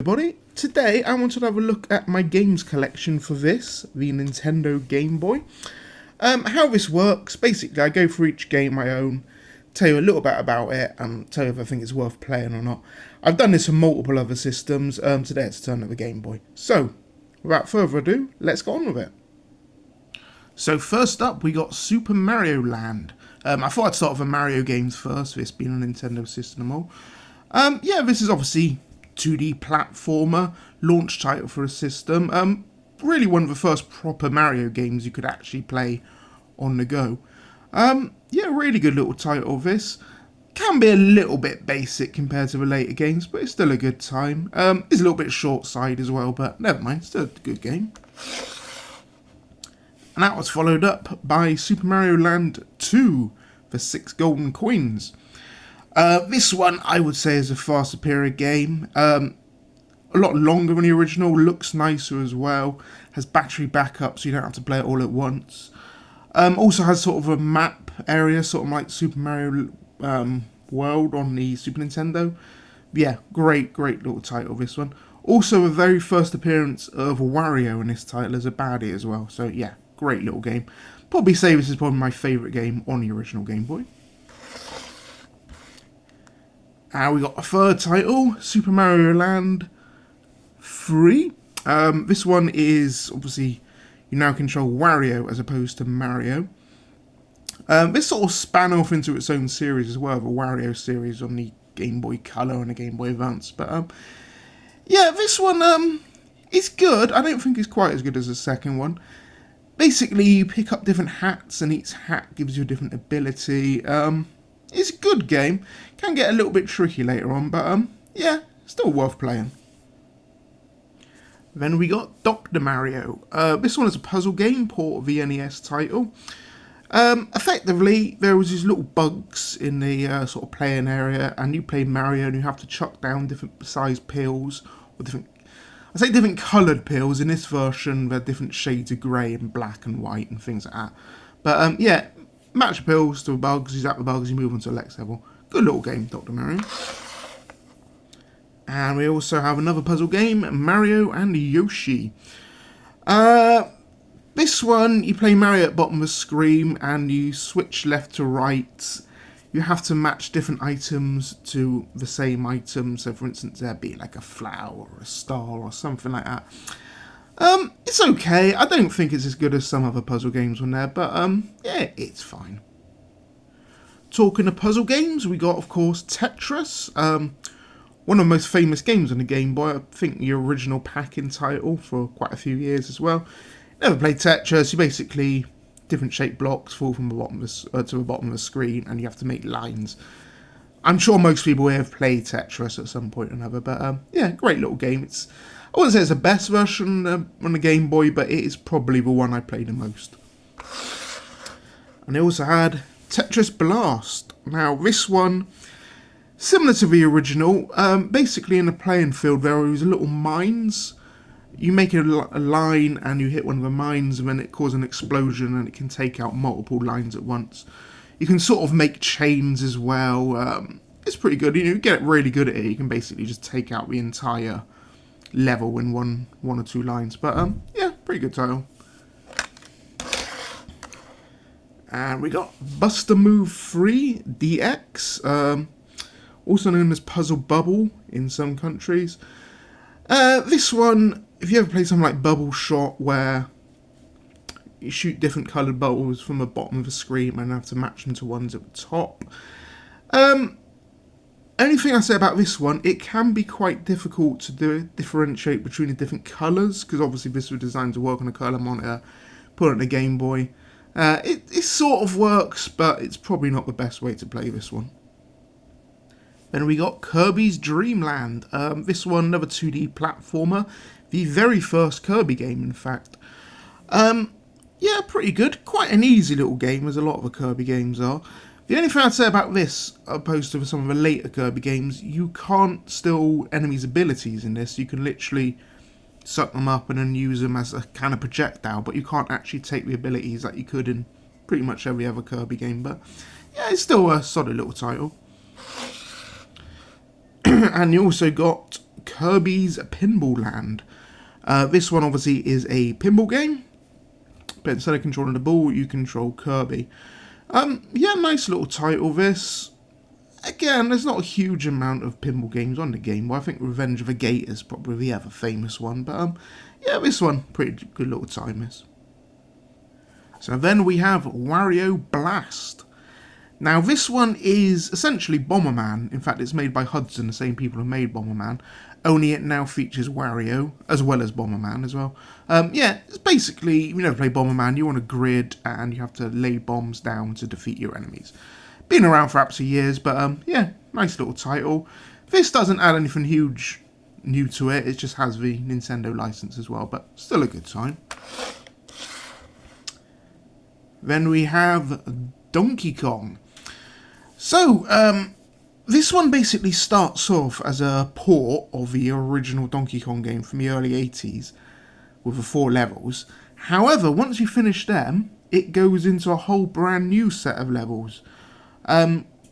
Everybody, today I wanted to have a look at my games collection for the Nintendo Game Boy. How this works, basically I go through each game I own, tell you a little bit about it, and tell you if I think it's worth playing or not. I've done this for multiple other systems, today it's a turn of the Game Boy. So, without further ado, let's get on with it. So first up we got Super Mario Land. I thought I'd start with the Mario games first, this being a Nintendo system. This is obviously 2D platformer, launch title for a system. Really one of the first proper Mario games you could actually play on the go. Really good little title this. Can be a little bit basic compared to the later games, but it's still a good time. It's a little bit short side as well, but never mind, still a good game. And that was followed up by Super Mario Land 2 for 6 golden coins. This one, I would say, is a far superior game. A lot longer than the original, looks nicer as well, has battery backup so you don't have to play it all at once. Also has sort of a map area, sort of like Super Mario World on the Super Nintendo. Yeah, great little title, this one. Also, the very first appearance of Wario in this title as a baddie as well. So yeah, great little game. Probably say this is probably my favourite game on the original Game Boy. We got a third title, Super Mario Land 3. This one is, obviously, you now control Wario as opposed to Mario. This sort of span off into its own series as well, the Wario series on the Game Boy Color and the Game Boy Advance. But, this one is good. I don't think it's quite as good as the second one. Basically, you pick up different hats, and each hat gives you a different ability. It's a good game. Can get a little bit tricky later on, but still worth playing. Then we got Dr. Mario. This one is a puzzle game, port of the NES title. Effectively, there was these little bugs in the sort of playing area, and you play Mario and you have to chuck down different sized pills, or different coloured pills. In this version, they're different shades of grey and black and white and things like that. But match pills to the bugs, you zap the bugs, you move on to the next level. Good little game, Dr. Mario. And we also have another puzzle game, Mario and Yoshi. This one, you play Mario at the bottom of the screen and you switch left to right. You have to match different items to the same item. So for instance, there'd be like a flower or a star or something like that. It's okay. I don't think it's as good as some other puzzle games on there, but it's fine. Talking of puzzle games, we got, of course, Tetris. One of the most famous games on the Game Boy. I think the original pack-in title for quite a few years as well. Never played Tetris. You basically different shaped blocks fall from the bottom to the bottom of the screen, and you have to make lines. I'm sure most people here have played Tetris at some point or another, but great little game. I wouldn't say it's the best version on the Game Boy, but it is probably the one I played the most. And they also had Tetris Blast. Now, this one, similar to the original, basically in the playing field there was little mines. You make a line and you hit one of the mines and then it causes an explosion and it can take out multiple lines at once. You can sort of make chains as well. It's pretty good. You get really good at it. You can basically just take out the entire level in one or two lines. But pretty good title. And we got Bust-a-Move 3 DX, also known as Puzzle Bubble in some countries. This one, if you ever play something like Bubble Shot, where you shoot different coloured bubbles from the bottom of the screen and have to match them to ones at the top. Only thing I say about this one, it can be quite difficult to differentiate between the different colours, because obviously this was designed to work on a colour monitor, put it on a Game Boy. It sort of works, but it's probably not the best way to play this one. Then we got Kirby's Dream Land. This one, another 2D platformer. The very first Kirby game, in fact. Pretty good. Quite an easy little game, as a lot of the Kirby games are. The only thing I'd say about this, opposed to some of the later Kirby games, you can't steal enemies' abilities in this. You can literally suck them up and then use them as a kind of projectile, but you can't actually take the abilities that you could in pretty much every other Kirby game. But yeah, it's still a solid little title. And you also got Kirby's Pinball Land. This one obviously is a pinball game, but instead of controlling the ball, you control Kirby. Yeah, nice little title this. Again, there's not a huge amount of pinball games on the game. Well, I think Revenge of the Gator is probably the other famous one, but yeah, this one, pretty good little time this. So then we have Wario Blast. Now this one is essentially Bomberman. In fact, it's made by Hudson, the same people who made Bomberman. Only it now features Wario, as well as Bomberman as well. Yeah, it's basically, you never play Bomberman, you're on a grid and you have to lay bombs down to defeat your enemies. Been around for absolute years, but yeah, nice little title. This doesn't add anything huge new to it, it just has the Nintendo license as well, but still a good time. Then we have Donkey Kong. So, this one basically starts off as a port of the original Donkey Kong game from the early 80s with the 4 levels. However, once you finish them, it goes into a whole brand new set of levels.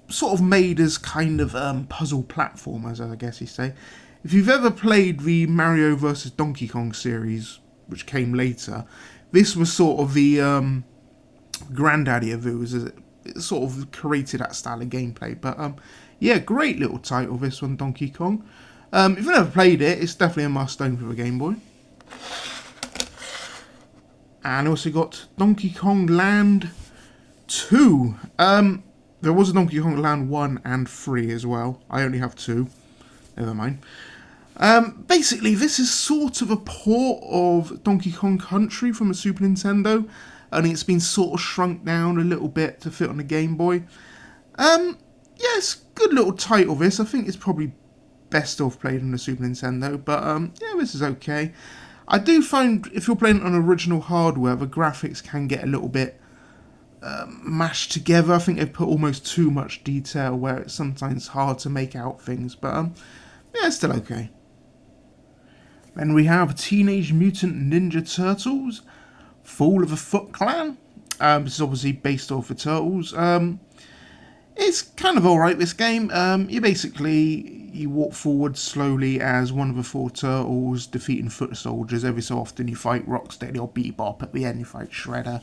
Sort of made as kind of puzzle platformers, I guess you say. If you've ever played the Mario vs. Donkey Kong series, which came later, this was sort of the granddaddy of those. It sort of created that style of gameplay. But yeah, great little title, this one, Donkey Kong. If you've never played it, it's definitely a must-own for the Game Boy. And also got Donkey Kong Land 2. There was a Donkey Kong Land 1 and 3 as well. I only have 2. Never mind. Basically, this is sort of a port of Donkey Kong Country from a Super Nintendo. Only it's been sort of shrunk down a little bit to fit on the Game Boy. Yes, good little title this. I think it's probably best off played on the Super Nintendo, but yeah, this is okay. I do find if you're playing on original hardware, the graphics can get a little bit mashed together. I think they've put almost too much detail where it's sometimes hard to make out things, but yeah, it's still okay. Then we have Teenage Mutant Ninja Turtles, Fall of the Foot Clan. This is obviously based off the Turtles. It's kind of alright, this game. You walk forward slowly as one of the 4 turtles, defeating foot soldiers. Every so often you fight Rocksteady or Bebop. At the end you fight Shredder.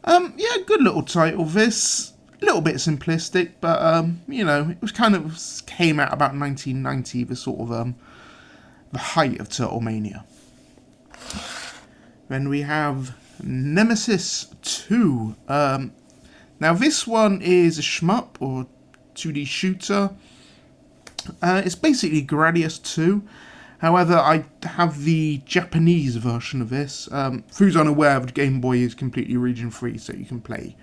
Yeah, good little title this. A little bit simplistic, but you know, it was kind of came out about 1990, the sort of the height of Turtlemania. Then we have Nemesis 2. Now this one is a shmup or 2D shooter. It's basically Gradius 2. However, I have the Japanese version of this. For who's unaware, the Game Boy is completely region free, so you can play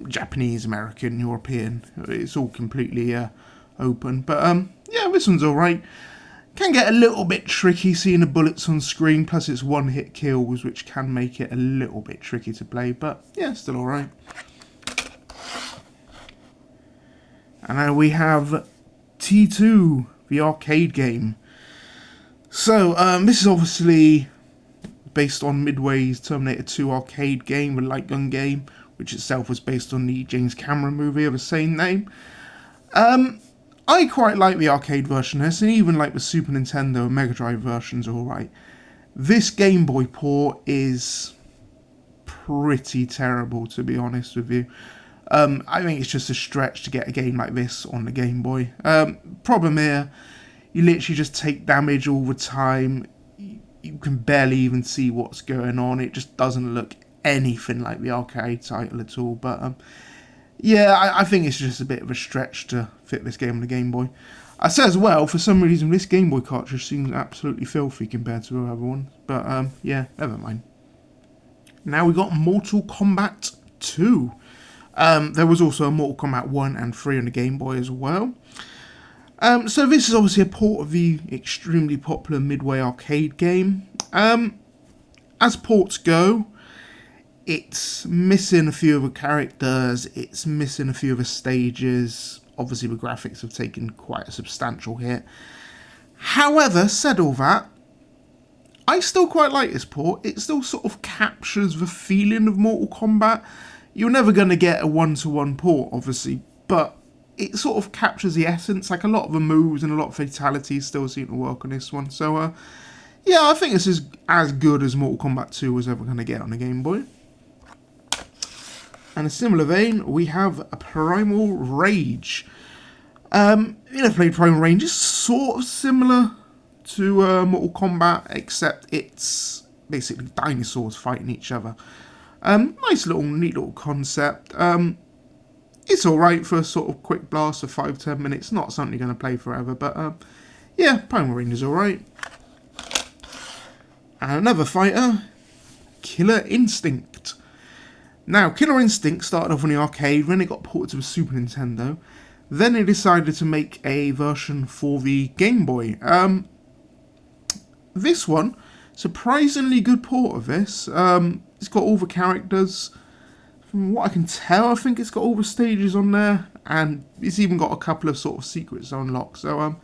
Japanese, American, European. It's all completely open. But yeah, this one's alright. Can get a little bit tricky seeing the bullets on screen, plus it's one-hit kills, which can make it a little bit tricky to play, but yeah, still alright. And now we have T2, the arcade game. So, this is obviously based on Midway's Terminator 2 arcade game, the light gun game, which itself was based on the James Cameron movie of the same name. I quite like the arcade version of this, and even like the Super Nintendo and Mega Drive versions are alright. This Game Boy port is pretty terrible, to be honest with you. I think it's just a stretch to get a game like this on the Game Boy. Problem here, you literally just take damage all the time. You can barely even see what's going on. It just doesn't look anything like the arcade title at all. But yeah, I think it's just a bit of a stretch to fit this game on the Game Boy. I say as well, for some reason, this Game Boy cartridge seems absolutely filthy compared to the other ones. But yeah, never mind. Now we got Mortal Kombat 2. There was also a Mortal Kombat 1 and 3 on the Game Boy as well. So this is obviously a port of the extremely popular Midway arcade game. As ports go, it's missing a few of the characters, it's missing a few of the stages. Obviously the graphics have taken quite a substantial hit. However, said all that, I still quite like this port. It still sort of captures the feeling of Mortal Kombat. You're never going to get a one-to-one port, obviously, but it sort of captures the essence. Like a lot of the moves and a lot of fatalities still seem to work on this one. So yeah, I think this is as good as Mortal Kombat 2 was ever going to get on the Game Boy. In a similar vein, we have a Primal Rage. Played Primal Rage is sort of similar to Mortal Kombat, except it's basically dinosaurs fighting each other. Nice little, neat little concept. It's alright for a sort of quick blast of 5-10 minutes. Not something you're going to play forever, but yeah, Primal Rage is alright. And another fighter, Killer Instinct. Now, Killer Instinct started off on the arcade, when it got ported to the Super Nintendo. Then they decided to make a version for the Game Boy. This one, surprisingly good port of this. It's got all the characters. From what I can tell, I think it's got all the stages on there. And it's even got a couple of sort of secrets unlocked. So,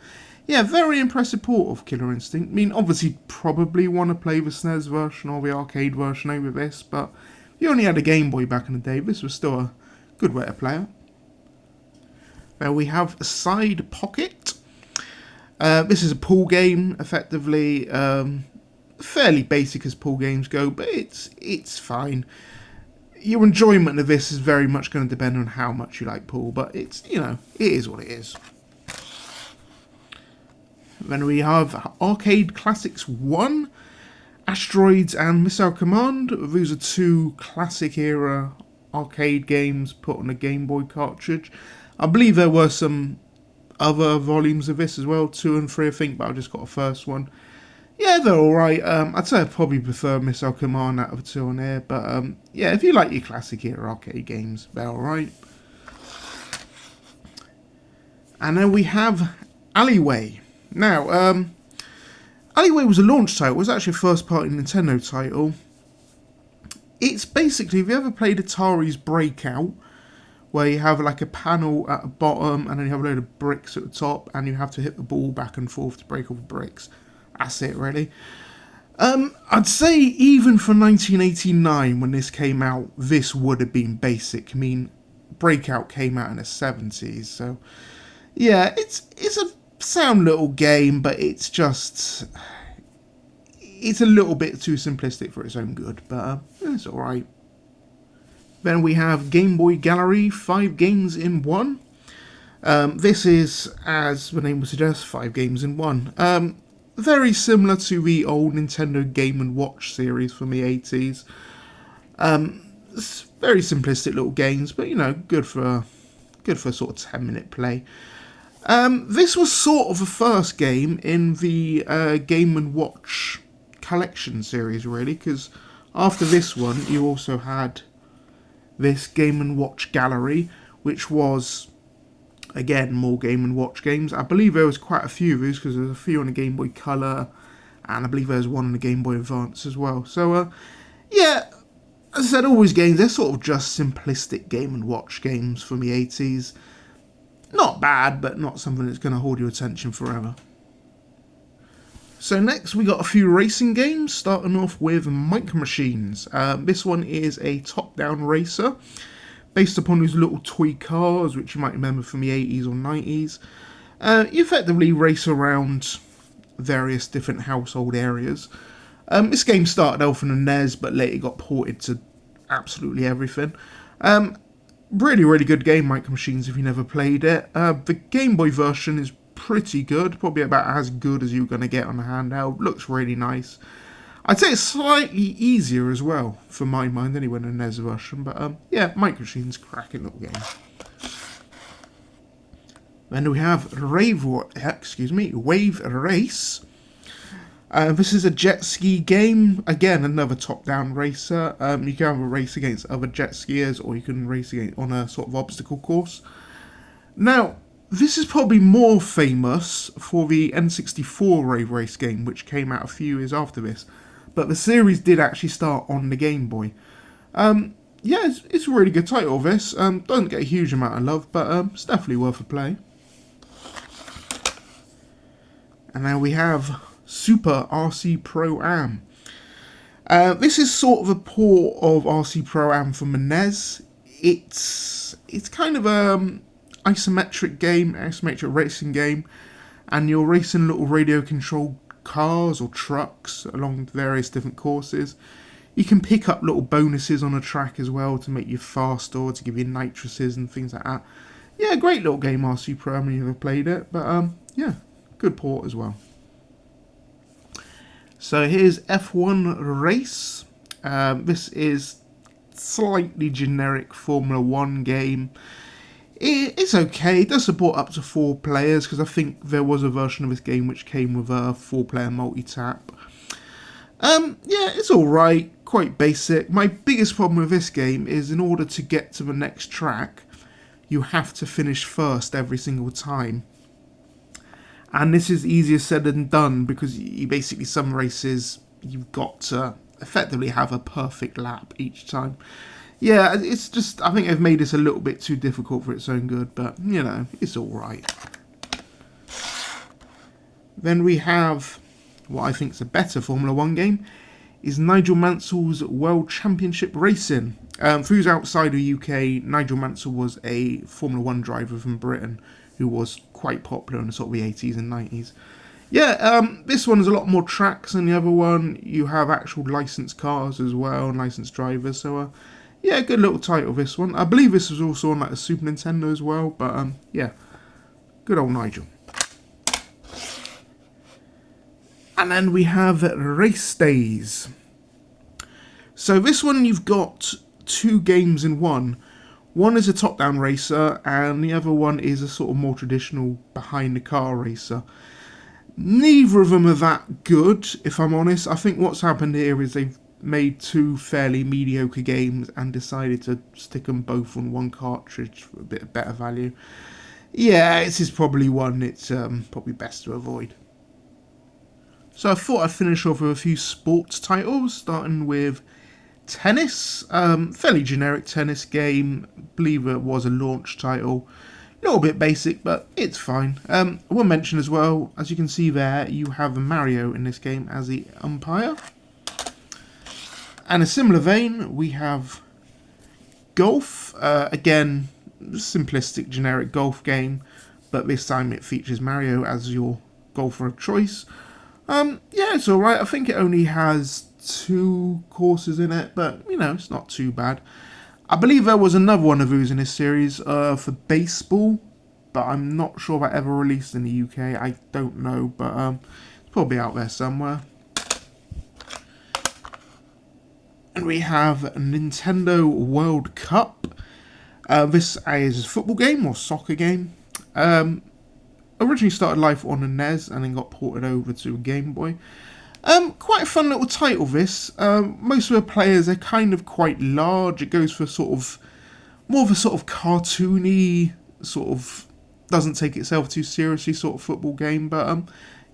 yeah, very impressive port of Killer Instinct. I mean, obviously, probably want to play the SNES version or the arcade version over this, but if you only had a Game Boy back in the day, this was still a good way to play it. There we have Side Pocket. This is a pool game, effectively. Fairly basic as pool games go, but it's fine. Your enjoyment of this is very much going to depend on how much you like pool, but it's, it is what it is. Then we have Arcade Classics 1, Asteroids and Missile Command. These are two classic era arcade games put on a Game Boy cartridge. I believe there were some other volumes of this as well, 2 and 3 I think, but I just got a first one. Yeah, they're alright. I'd say I probably prefer Missile Command out of the 2 on here, but yeah, if you like your classic era arcade games, they're alright. And then we have Alleyway. Now, Alleyway was a launch title. It was actually a first-party Nintendo title. It's basically, if you ever played Atari's Breakout, where you have like a panel at the bottom and then you have a load of bricks at the top and you have to hit the ball back and forth to break all the bricks. That's it, really. I'd say even for 1989, when this came out, this would have been basic. I mean, Breakout came out in the 70s, so yeah, it's a sound little game, but it's a little bit too simplistic for its own good, but it's alright. Then we have Game Boy Gallery, 5 games in 1. This is, as the name would suggest, 5 games in 1. Very similar to the old Nintendo Game & Watch series from the 80s. It's very simplistic little games, but good for a sort of 10-minute play. This was sort of the first game in the Game & Watch collection series, really, because after this one, you also had this Game & Watch Gallery, which was, again, more Game & Watch games. I believe there was quite a few of these, because there's a few on the Game Boy Color, and I believe there's one on the Game Boy Advance as well. So, yeah, as I said, all these games, they're sort of just simplistic Game & Watch games from the 80s. Not bad, but not something that's going to hold your attention forever. So next we got a few racing games, starting off with Micro Machines. This one is a top-down racer, based upon these little toy cars, which you might remember from the 80s or 90s. You effectively race around various different household areas. This game started off in the NES, but later got ported to absolutely everything. Really, really good game, Micro Machines, if you never played it. The Game Boy version is pretty good, probably about as good as you're going to get on a handheld. Looks really nice. I'd say it's slightly easier as well, for my mind, anyway, than the NES version. But yeah, Micro Machines, cracking little game. Then we have Wave Race. This is a jet ski game. Again, another top-down racer. You can have a race against other jet skiers, or you can race on a sort of obstacle course. Now, this is probably more famous for the N64 Wave Race game, which came out a few years after this. But the series did actually start on the Game Boy. Yeah, it's a really good title, this. Doesn't get a huge amount of love, but it's definitely worth a play. And now we have Super RC Pro-Am. This is sort of a port of RC Pro-Am from the NES. It's kind of isometric racing game, and you're racing little radio-controlled cars or trucks along various different courses. You can pick up little bonuses on a track as well to make you faster or to give you nitruses and things like that. Yeah, great little game, Marsupilami, if you've ever played it. But, yeah, good port as well. So here's F1 Race. This is slightly generic Formula 1 game. It's okay. It does support up to 4 players, because I think there was a version of this game which came with a 4-player multi-tap. Yeah, it's alright. Quite basic. My biggest problem with this game is in order to get to the next track, you have to finish first every single time. And this is easier said than done, because you basically, some races, you've got to effectively have a perfect lap each time. Yeah, it's just, I think they've made this a little bit too difficult for its own good, but, you know, it's alright. Then we have what I think is a better Formula 1 game, is Nigel Mansell's World Championship Racing. For those outside of UK, Nigel Mansell was a Formula 1 driver from Britain who was quite popular in the sort of the 80s and 90s. Yeah, this one has a lot more tracks than the other one. You have actual licensed cars as well, and licensed drivers, so yeah, good little title, this one. I believe this was also on like a Super Nintendo as well, but yeah, good old Nigel. And then we have Race Days. So this one, you've got 2 games in one. One is a top-down racer, and the other one is a sort of more traditional behind-the-car racer. Neither of them are that good, if I'm honest. I think what's happened here is they've made 2 fairly mediocre games and decided to stick them both on one cartridge for a bit of better value. Yeah, this is probably one it's probably best to avoid. So I thought I'd finish off with a few sports titles, starting with tennis. Fairly generic tennis game. I believe it was a launch title. A little bit basic, but it's fine. I will mention as well, as you can see there, you have Mario in this game as the umpire. And a similar vein, we have golf. Again, simplistic, generic golf game, but this time it features Mario as your golfer of choice. Yeah, it's alright. I think it only has 2 courses in it, but, you know, it's not too bad. I believe there was another one of those in this series for baseball, but I'm not sure that ever released in the UK. I don't know, but it's probably out there somewhere. And we have Nintendo World Cup. This is a football game or soccer game. Originally started life on a NES and then got ported over to a Game Boy. Quite a fun little title, this. Most of the players are kind of quite large. It goes for sort of more of a sort of cartoony, sort of doesn't take itself too seriously sort of football game. But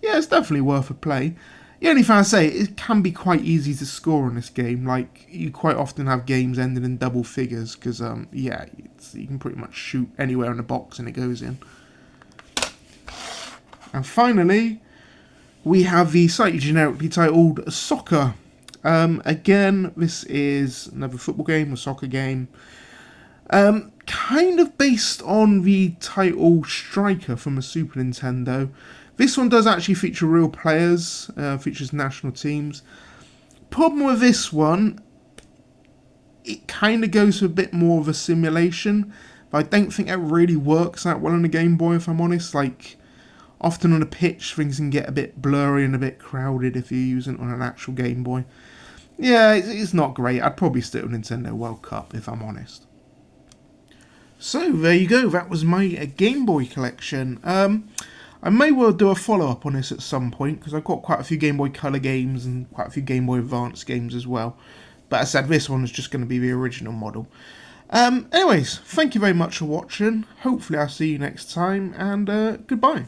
yeah, it's definitely worth a play. The only thing I say, it can be quite easy to score in this game. Like, you quite often have games ending in double figures because, yeah, you can pretty much shoot anywhere in the box and it goes in. And finally, we have the slightly generically titled Soccer. Again, this is another football game or soccer game. Kind of based on the title Striker from the Super Nintendo. This one does actually feature real players, features national teams. Problem with this one, it kind of goes for a bit more of a simulation, but I don't think it really works that well on the Game Boy, if I'm honest. Like, often on a pitch, things can get a bit blurry and a bit crowded if you're using it on an actual Game Boy. Yeah, it's not great. I'd probably stick with Nintendo World Cup, if I'm honest. So, there you go. That was my Game Boy collection. I may well do a follow-up on this at some point, because I've got quite a few Game Boy Color games and quite a few Game Boy Advance games as well. But as I said, this one is just going to be the original model. Anyways, thank you very much for watching. Hopefully I'll see you next time, and goodbye.